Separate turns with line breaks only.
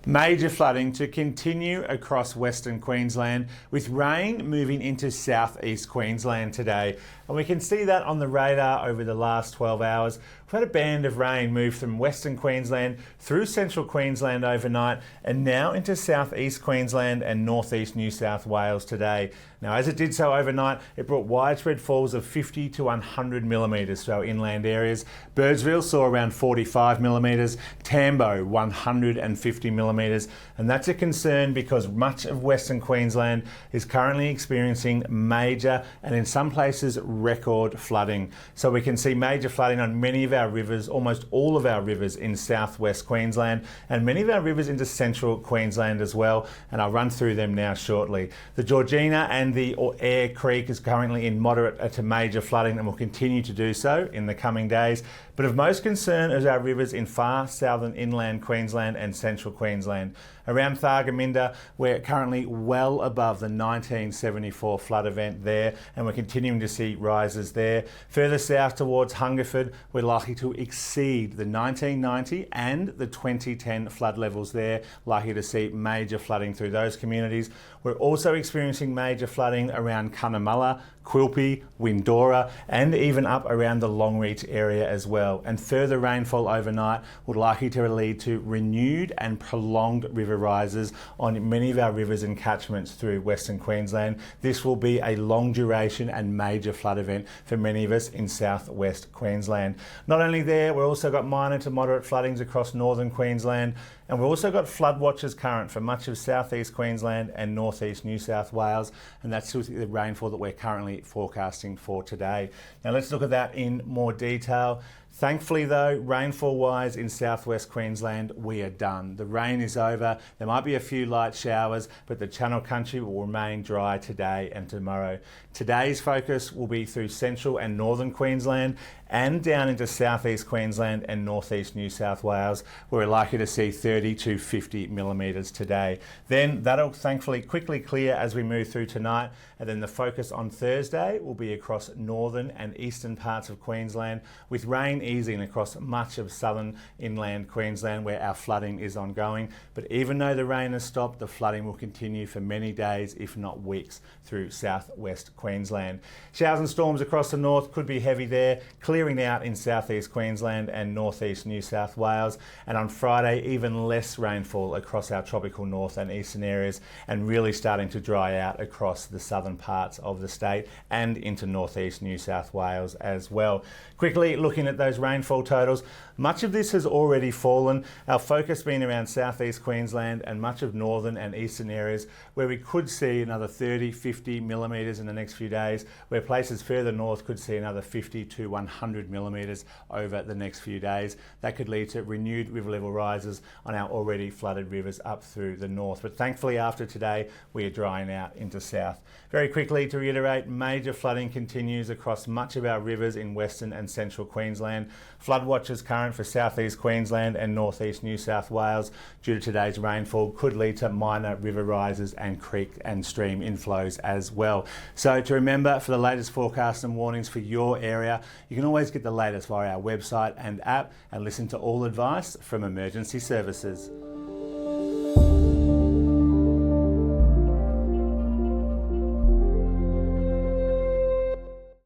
Major flooding to continue across Western Queensland, with rain moving into southeast Queensland today. And we can see that on the radar over the last 12 hours. We've had a band of rain move from Western Queensland through central Queensland overnight and now into southeast Queensland and northeast New South Wales today. Now, as it did so overnight, it brought widespread falls of 50 to 100 millimetres to our inland areas. Birdsville saw around 45 millimetres, Tambo 150 millimetres, and that's a concern because much of Western Queensland is currently experiencing major and in some places record flooding. So we can see major flooding on many of our rivers, almost all of our rivers in southwest Queensland, and many of our rivers into central Queensland as well, and I'll run through them now shortly. The Georgina and the Eyre Creek is currently in moderate to major flooding and will continue to do so in the coming days. But of most concern is our rivers in far southern inland Queensland and central Queensland. Around Thargomindah, we're currently well above the 1974 flood event there, and we're continuing to see rises there. Further south towards Hungerford, we're likely to exceed the 1990 and the 2010 flood levels there, likely to see major flooding through those communities. We're also experiencing major flooding around Cunnamulla, Quilpie, Windora, and even up around the Longreach area as well. And further rainfall overnight would likely to lead to renewed and prolonged river rises on many of our rivers and catchments through Western Queensland. This will be a long duration and major flood event for many of us in southwest Queensland. Not only there, we've also got minor to moderate floodings across northern Queensland, and we've also got flood watches current for much of southeast Queensland and northeast New South Wales, and that's the rainfall that we're currently forecasting for today. Now let's look at that in more detail. Thankfully though, rainfall-wise in southwest Queensland, we are done. The rain is over. There might be a few light showers, but the Channel Country will remain dry today and tomorrow. Today's focus will be through central and northern Queensland and down into southeast Queensland and northeast New South Wales, where we're likely to see 30 to 50 millimetres today. Then that'll thankfully quickly clear as we move through tonight, and then the focus on Thursday will be across northern and eastern parts of Queensland, with rain easing across much of southern inland Queensland where our flooding is ongoing. But even though the rain has stopped, the flooding will continue for many days, if not weeks, through southwest Queensland. Showers and storms across the north could be heavy there, clearing out in southeast Queensland and northeast New South Wales. And on Friday, even less rainfall across our tropical north and eastern areas, and really starting to dry out across the southern parts of the state and into northeast New South Wales as well. Quickly looking at those rainfall totals, much of this has already fallen. Our focus being around southeast Queensland and much of northern and eastern areas where we could see another 30, 50 millimetres in the next few days, where places further north could see another 50 to 100 millimetres over the next few days. That could lead to renewed river level rises on our already flooded rivers up through the north. But thankfully after today, we are drying out into south. Very quickly to reiterate, major flooding continues across much of our rivers in western and central Queensland. Flood watches current for southeast Queensland and northeast New South Wales due to today's rainfall could lead to minor river rises and creek and stream inflows as well. So to remember, for the latest forecasts and warnings for your area, you can always get the latest via our website and app and listen to all advice from emergency services.